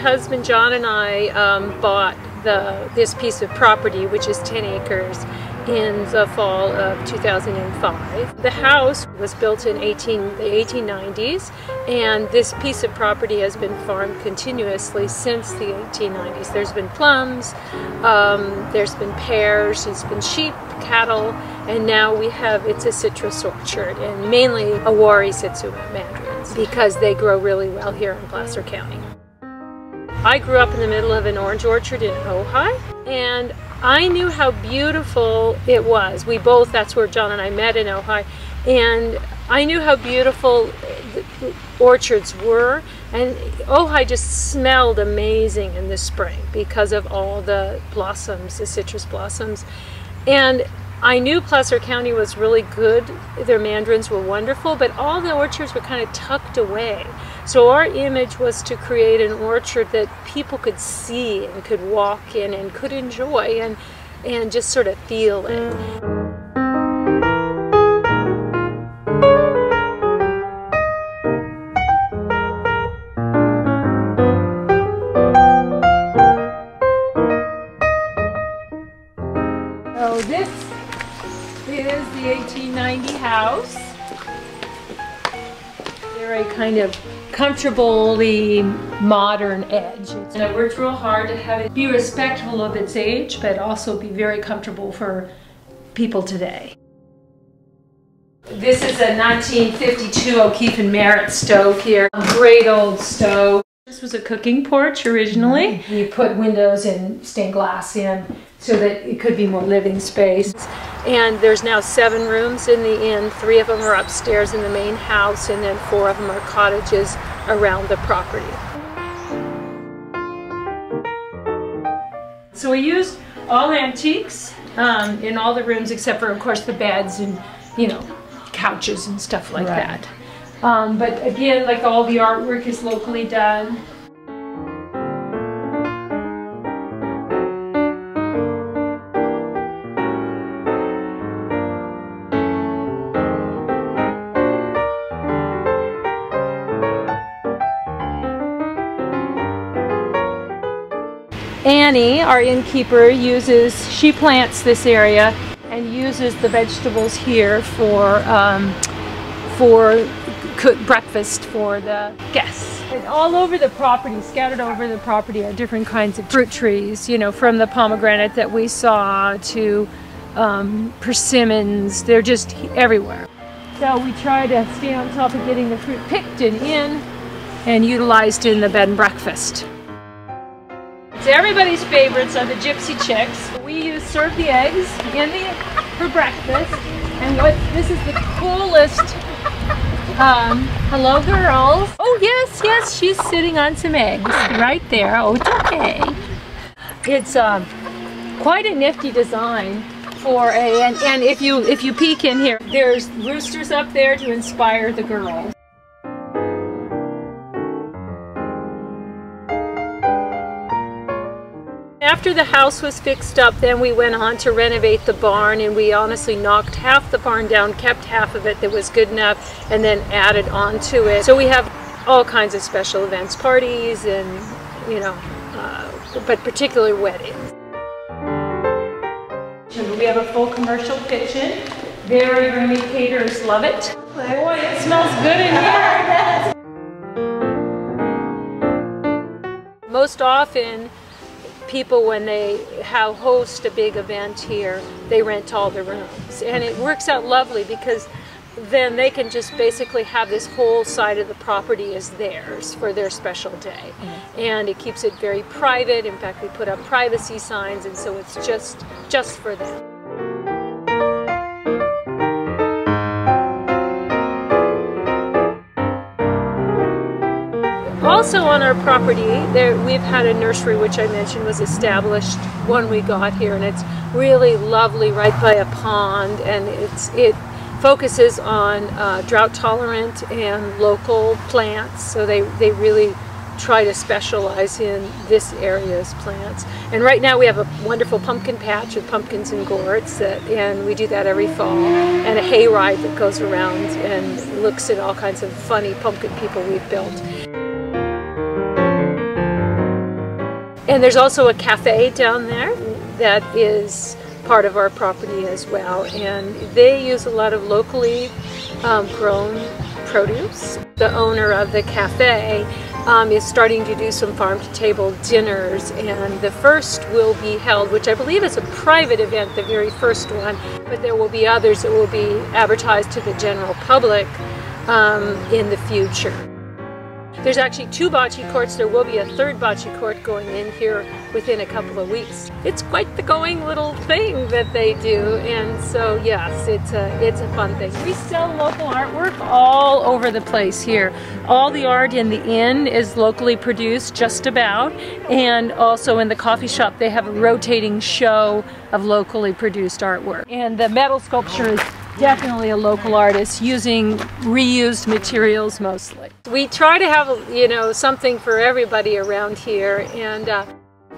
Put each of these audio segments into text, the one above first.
husband John and I bought this piece of property, which is 10 acres, in the fall of 2005. The house was built in the 1890s, and this piece of property has been farmed continuously since the 1890s. There's been plums, there's been pears, there's been sheep, cattle, and now it's a citrus orchard, and mainly Awari Satsuma mandarins, because they grow really well here in Placer County. I grew up in the middle of an orange orchard in Ojai, and I knew how beautiful it was. That's where John and I met, in Ojai, and I knew how beautiful the orchards were, and Ojai just smelled amazing in the spring because of all the blossoms, the citrus blossoms. And I knew Placer County was really good. Their mandarins were wonderful, but all the orchards were kind of tucked away. So our image was to create an orchard that people could see and could walk in and could enjoy and just sort of feel it. So this is the 1890 house. Very kind of comfortably modern edge. And I worked real hard to have it be respectful of its age, but also be very comfortable for people today. This is a 1952 O'Keefe and Merritt stove here. A great old stove. This was a cooking porch originally. We put windows and stained glass in so that it could be more living space. And there's now 7 rooms in the inn. 3 of them are upstairs in the main house, and then 4 of them are cottages around the property. So we used all antiques in all the rooms, except for, of course, the beds and, couches and stuff like that. But again, like, all the artwork is locally done. Annie, our innkeeper, she plants this area and uses the vegetables here for cook breakfast for the guests. And all over the property, scattered over the property, are different kinds of fruit trees, from the pomegranate that we saw to persimmons. They're just everywhere. So we try to stay on top of getting the fruit picked and in and utilized in the bed and breakfast. So everybody's favorites are the Gypsy Chicks. We serve the eggs for breakfast. And this is the coolest. Hello, girls. Oh yes, she's sitting on some eggs right there. Oh, it's okay. It's quite a nifty design for and if you peek in here, there's roosters up there to inspire the girls. After the house was fixed up, then we went on to renovate the barn, and we honestly knocked half the barn down, kept half of it that was good enough, and then added on to it. So we have all kinds of special events, parties, and but particularly weddings. We have a full commercial kitchen. Very roomy. Caterers love it. Boy, it smells good in here. Most often, people, when they host a big event here, they rent all the rooms, and it works out lovely because then they can just basically have this whole side of the property as theirs for their special day. And it keeps it very private. In fact, we put up privacy signs, and so it's just for them. Also on our property, we've had a nursery, which I mentioned was established when we got here, and it's really lovely right by a pond, and it focuses on drought tolerant and local plants, so they really try to specialize in this area's plants. And right now we have a wonderful pumpkin patch with pumpkins and gourds, and we do that every fall, and a hayride that goes around and looks at all kinds of funny pumpkin people we've built. And there's also a cafe down there that is part of our property as well, and they use a lot of locally grown produce. The owner of the cafe is starting to do some farm-to-table dinners, and the first will be held, which I believe is a private event, the very first one, but there will be others that will be advertised to the general public in the future. There's actually 2 bocce courts. There will be a 3rd bocce court going in here within a couple of weeks. It's quite the going little thing that they do, and so yes, it's a fun thing. We sell local artwork all over the place here. All the art in the inn is locally produced, just about, and also in the coffee shop they have a rotating show of locally produced artwork. And the metal sculpture is definitely a local artist using reused materials mostly. We try to have, you know, something for everybody around here, and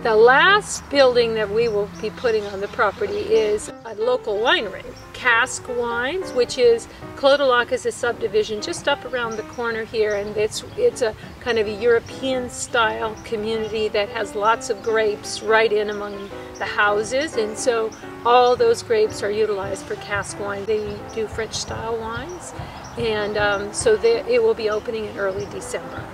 the last building that we will be putting on the property is a local winery, Casque Wines, which is Clodalock is a subdivision just up around the corner here, and it's a kind of a European style community that has lots of grapes right in among the houses, and so all those grapes are utilized for Casque wine. They do French style wines, and so it will be opening in early December.